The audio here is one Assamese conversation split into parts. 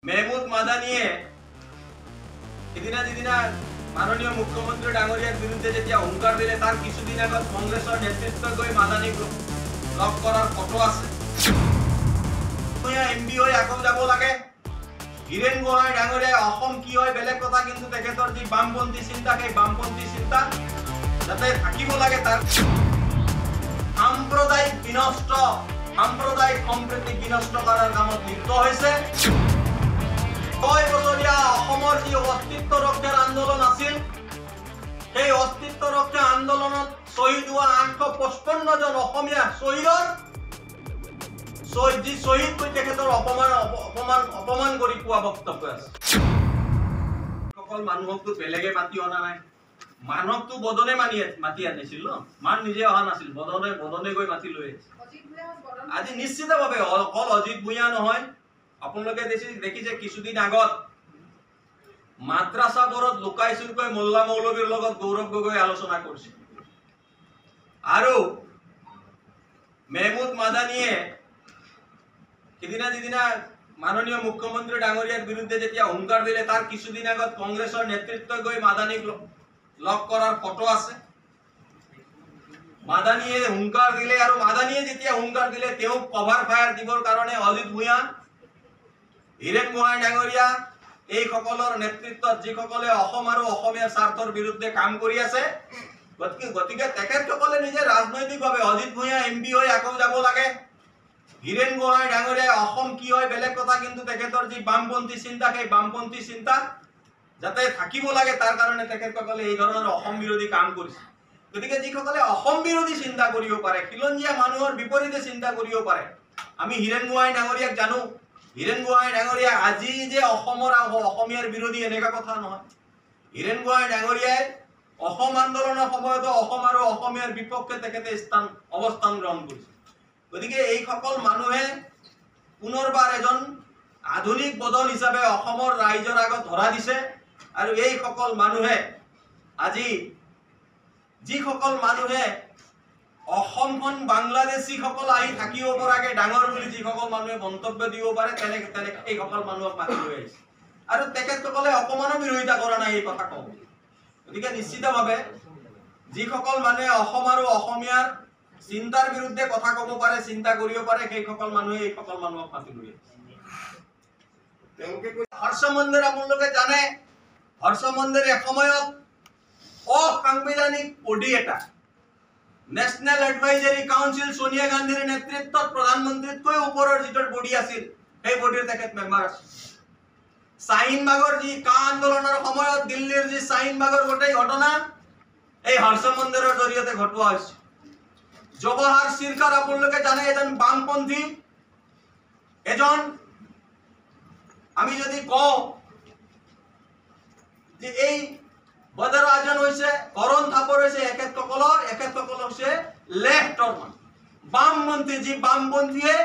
মেহমুদ মাদানিয়ে সিদিনা যিদিনা মাননীয় মুখ্যমন্ত্রী ডাঙরিয়ার বিরুদ্ধে যেতিয়া হুঙ্কার দিলে তার কিছুদিন আগত কংগ্রেসের নেতৃত্ব গৈ মাদানিক লগ করার ফটো আছে। এমপি হয়ে আকৌ যাব লাগে। হীরেন গোহাঁই ডাঙরিয়ায় অসম কি হয় বেলেগ কথা, কিন্তু তেখেতৰ যি বামপন্থী চিন্তা সেই বামপন্থী চিন্তা যাতে থাকিব লাগে তার সাম্প্রদায়িক বিনষ্ট সাম্প্রদায়িক সম্প্রীতি বিনষ্ট করার কামত লিপ্ত হয়েছে। 6 বছৰীয়া অসমৰ যি অস্তিত্ব ৰক্ষাৰ আন্দোলন আছিল, সেই অস্তিত্ব ৰক্ষা আন্দোলনত শহীদ হোৱা 855 জন অসমীয়া শহীদ কৈ তেখেতৰ অপমান কৰি কোৱা বক্তব্য আছে। সকল মানুহকতো বেলেগে মাতি অনা নাই, মানৱটো বদনে মাতি আনিছিল ন, মান নিজে অহা নাছিল, বদনে গৈ মাতি লৈ আহিছিল। আজি নিশ্চিতভাৱে অকল অজিত ভূঞা নহয়, আপোনালোকে দেখিছে কিছুদিন আগত মাদ্ৰাসাবোৰত লুকাই চুৰকৈ মোল্লা মৌলবীৰ লগত গৌৰৱ গগৈ আলোচনা কৰিছিল। আৰু মেহমুদ মাদানিয়ে সিদিনা যিদিনা মাননীয় মুখ্যমন্ত্রী ডাঙরিয়ার বিরুদ্ধে যেতিয়া হুঙ্কার দিলে তার কিছুদিন আগত কংগ্রেসের নেতৃত্ব গৈ মাদানিক লগ করার ফটো আছে। মাদানিয়ে হুঙ্কার দিলে আর মাদানিয়ে যেতিয়া হুঙ্কার দিলে তেওঁ কভার ফায়ার দিবৰ কাৰণে অজিত ভূঞা, হীৰেন গোহাঁই ডাঙৰিয়া এই সকলেৰ নেতৃত্বত যিসকলে অসম আৰ অসমীয়া স্বাৰ্থৰ বিৰুদ্ধে কাম কৰি আছে, গতিকে তেখেতসকলে নিজে ৰাজনৈতিকভাৱে অজিত ভূঞা এমপি হয়ে আকৌ যাব লাগে। হীৰেন গোহাঁই ডাঙৰিয়ায় অসম কি হয় বেলেগ কথা, কিন্তু তেখেতৰ যি বামপন্থী চিন্তা সেই বামপন্থী চিন্তা যাতে থাকিব লাগে তাৰ কাৰণে তেখেতসকলে এই ধৰনেৰ অসম বিৰোধী কাম কৰিছে। গতিকে যিসকলে অসম বিৰোধী চিন্তা কৰিব পাৰে, খিলঞ্জীয়া মানুহৰ বিপৰীতে চিন্তা কৰিব পাৰে, আমি হীৰেন গোহাঁই ডাঙৰিয়াক জানো। হীৰেন গোহাঁই ডাঙৰিয়া আজি যে অসমীয়াৰ বিৰোধী এনেকা কথা নহয়। হীৰেন গোহাঁই ডাঙৰিয়াই অসম আন্দোলনৰ সময়তো অসম আৰু অসমীয়াৰ বিপক্ষে তেখেতে অৱস্থান গ্ৰহণ কৰিছে। গতিকে এই সকল মানুহে পুনৰবাৰ এজন আধুনিক বদল হিচাপে অসমৰ ৰাইজৰ আগত ধৰা দিছে। আৰু এই সকল মানুহে আজি যিসকল মানুহে অসমখন বাংলাদেশী সকল আহি থাকিব পৰাকে ডাঙৰ বুলি যিসকল মানুহে মন্তব্য দিব পাৰে, তেনে এই সকল মানুহক মাতি লৈ আহিছে। আৰু তেখেতসকলে অপমানৰ বিৰোধিতা কৰা নাই এই কথা কওঁ। গতিকে নিশ্চিতভাৱে যিসকল মানুহে অসম আৰু অসমীয়াৰ চিন্তাৰ বিৰুদ্ধে কথা ক'ব পাৰে, চিন্তা কৰিব পাৰে, সেই সকল মানুহে এই সকল মানুহক মাতি লৈ আহিছে। হৰ্ষ মন্দিৰ আপোনালোকে জানে, হৰ্ষ মন্দিৰ এসময়ত অসাংবিধানিক বডি এটা নেশনাল এডভাইজাৰি কাউন্সিল সোনিয়া গান্ধীৰ নেতৃত্বত প্ৰধানমন্ত্ৰীতকৈ ওপৰৰ যিটো বডি আছিল, সেই বডিৰ তেখেত মেম্বাৰ আছিল। শাহিনবাগৰ যি কা আন্দোলনৰ সময়ত দিল্লীৰ যি শাহিনবাগৰ গোটেই ঘটনা এই হৰ্ষ মন্দিৰৰ জৰিয়তে ঘটোৱা হৈছে। জৱাহৰ চিৰকাৰ আপোনালোকে জানে এজন বামপন্থী, এজন আমি যদি কওঁ যে এই বদৰ আজন হৈছে, কৰণ থাপৰ হৈছে, এখেতসকল হৈছে লেফটৰ বামপন্থী, যি বামপন্থীয়ে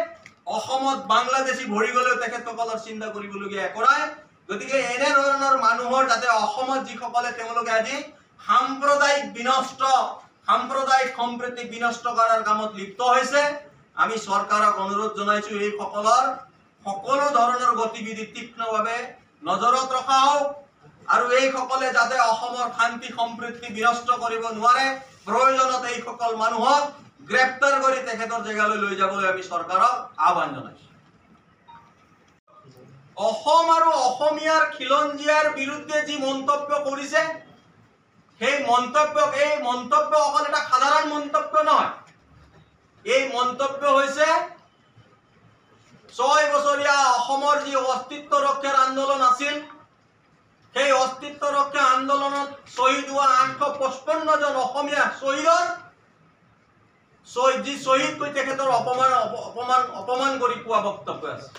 অসমত বাংলাদেশী ভৰি গ'লেও তেখেতসকলৰ চিন্তা কৰিবলগীয়া একৰাই। গতিকে এনে ধৰণৰ মানুহৰ যাতে অসমত যিসকলে তেওঁলোকে আজি সাম্প্ৰদায়িক সম্প্ৰীতি বিনষ্ট কৰাৰ কামত লিপ্ত হৈছে, আমি চৰকাৰক অনুৰোধ জনাইছো এই সকলৰ সকলো ধৰণৰ গতিবিধি তীক্ষ্ণভাৱে নজৰত ৰখা হওক। আৰু এই সকলে যাতে অসমৰ শান্তি সম্প্ৰীতি বিনষ্ট কৰিব নোৱাৰে, প্ৰয়োজনত এই সকল মানুহক গ্ৰেপ্তাৰ কৰি তেখেতৰ জেগালৈ লৈ যাবলৈ আমি চৰকাৰক আহ্বান জনাইছো। অসম আৰু অসমীয়াৰ খিলঞ্জীয়াৰ বিৰুদ্ধে যি মন্তব্য কৰিছে, সেই মন্তব্য অকল এটা সাধাৰণ মন্তব্য নহয়। এই মন্তব্য হৈছে 6 বছৰীয়া অসমৰ যি অস্তিত্ব ৰক্ষাৰ আন্দোলন আছিল, সেই অস্তিত্ব ৰক্ষা আন্দোলনত শহীদ হোৱা 855 জন অসমীয়া শহীদ কৈ তেখেতৰ অপমান কৰি কোৱা বক্তব্য আছে।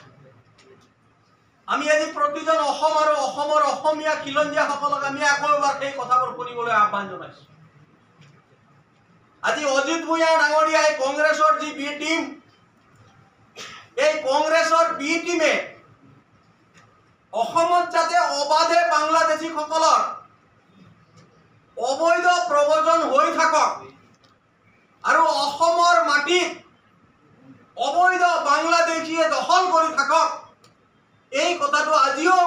আমি আজি প্ৰতিজন অসম আৰু অসমৰ অসমীয়া খিলঞ্জীয়াসকলক আমি আকৌ এবাৰ সেই কথাবোৰ শুনিবলৈ আহ্বান জনাইছো। আজি অজিত ভূঞা ডাঙৰীয়াই কংগ্ৰেছৰ যি বি টিম, এই কংগ্ৰেছৰ বি টিমে অসমত যাতে অবাধে বাংলাদেশী সকলৰ অবৈধ প্ৰব্ৰজন হৈ থাকক আৰু অসমৰ মাটিত অবৈধ বাংলাদেশীয়ে দখল কৰি থাকক, এই কথাটো আজিও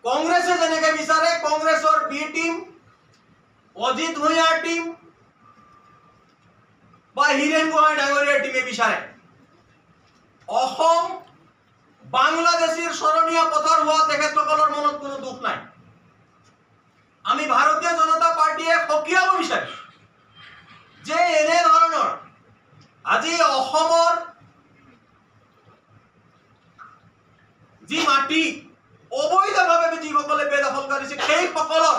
কংগ্ৰেছে যেনেকে বিচাৰে, কংগ্ৰেছৰ বি টিম, অজিত ভূঞাৰ টিম বা হীৰেন গোহাঁই ডাঙৰীয়াৰ টিমে বিচাৰে অসম বাংলাদেশীৰ শৰণীয়া পথাৰ হোৱা তেখেতসকলৰ মনত কোনো দুখ নাই। আমি ভাৰতীয় জনতা পাৰ্টীয়ে সকীয়াব বিচাৰিছো যে এনে ধৰণৰ আজি অসমৰ যি মাটি অবৈধভাৱে যিসকলে বেদখল কৰিছে সেইসকলৰ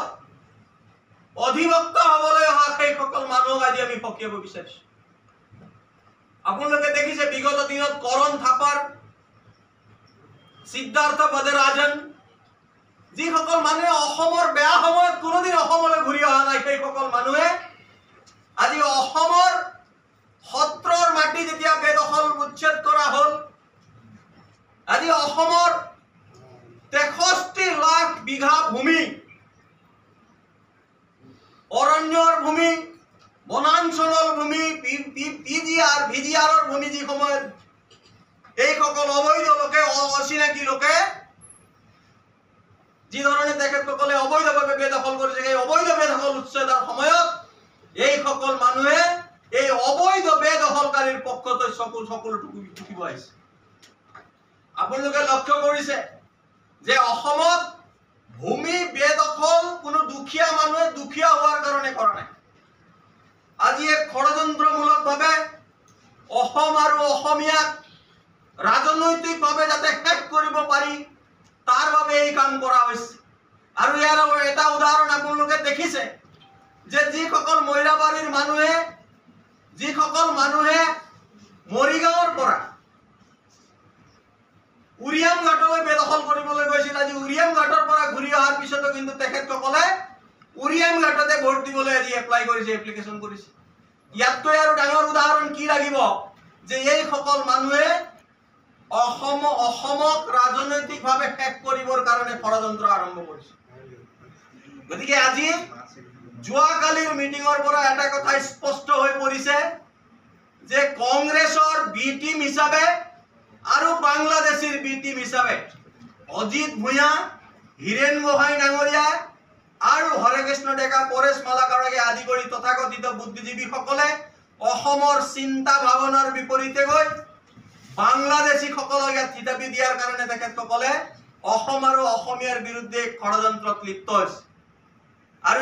অধিবক্তা হবলৈ অহা সেইসকল মানুহক আজি আমি সকীয়াব বিচাৰিছো। আপোনালোকে দেখিছে বিগত দিনত কৰণ থাপাৰ, সিদ্ধাৰ্থ বদৰাজন, যিসকল মানুহে অসমৰ বেয়া সময়ত কোনোদিন অসমলৈ ঘূৰি অহা নাই, সেইসকল মানুহে আজি অসমৰ সত্ৰৰ মাটি যেতিয়া বেদখল উচ্ছেদ কৰা হ'ল, আজি অসমৰ 63 লাখ বিঘা ভূমি, অৰণ্যৰ ভূমি, বনাঞ্চলৰ ভূমি, ভিজিআৰৰ ভূমি, যি সময়ত এইসকল অবৈধ লোকে, অচিনাকি লোকে যি ধৰণে তেখেতসকলে অবৈধভাৱে বেদখল কৰিছে, সেই অবৈধ বেদখল উচ্ছেদৰ সময়ত এইসকল মানুহে এই অবৈধ বেদখলকাৰীৰ পক্ষত সকলো টুকিব আহিছে। আপোনালোকে লক্ষ্য কৰিছে যে অসমত ভূমি বেদখল কোনো দুখীয়া মানুহে দুখীয়া হোৱাৰ কাৰণে কৰা নাই। আজি এক ষড়যন্ত্ৰমূলকভাৱে অসম আৰু অসমীয়াক ৰাজনৈতিকভাৱে যাতে শেষ কৰিব পাৰি তাৰ বাবে এই কাম কৰা হৈছে। আৰু ইয়াৰ এটা উদাহৰণ আপোনালোকে দেখিছে যে যিসকল মৈৰাবাৰীৰ মানুহে মৰিগাঁৱৰ পৰা উৰিয়াম ঘাটলৈ বেদখল কৰিবলৈ গৈছিল, আজি উৰিয়াম ঘাটৰ পৰা ঘূৰি অহাৰ পিছতো কিন্তু তেখেতসকলে উৰিয়াম ঘাটতে ভোট দিবলৈ আজি এপ্লাই কৰিছে, এপ্লিকেশ্যন কৰিছে। ইয়াতকৈ আৰু ডাঙৰ উদাহৰণ কি লাগিব যে এইসকল মানুহে অসমক ৰাজনৈতিকভাৱে শেষ কৰিবৰ কাৰণে ষড়যন্ত্ৰ আৰম্ভ কৰিছে। গতিকে আজি যোৱাকালিৰ মিটিঙৰ পৰা এটা কথা স্পষ্ট হৈ পৰিছে যে কংগ্ৰেছৰ বি টিম হিচাপে আৰু বাংলাদেশীৰ বি টিম হিচাপে অজিত ভূঞা, হীৰেন গোহাঁই ডাঙৰীয়া আৰু হৰেকৃষ্ণ ডেকা, পৰেশ মালাকাৰকে আদি কৰি তথাকথিত বুদ্ধিজীৱীসকলে অসমৰ চিন্তা ভাৱনাৰ বিপৰীতে গৈ বাংলাদেশীসকলক ইয়াত থিতাপি দিয়াৰ কাৰণে তেখেতসকলে অসম আৰু অসমীয়াৰ বিৰুদ্ধে ষড়যন্ত্ৰত লিপ্ত হৈছে। আৰু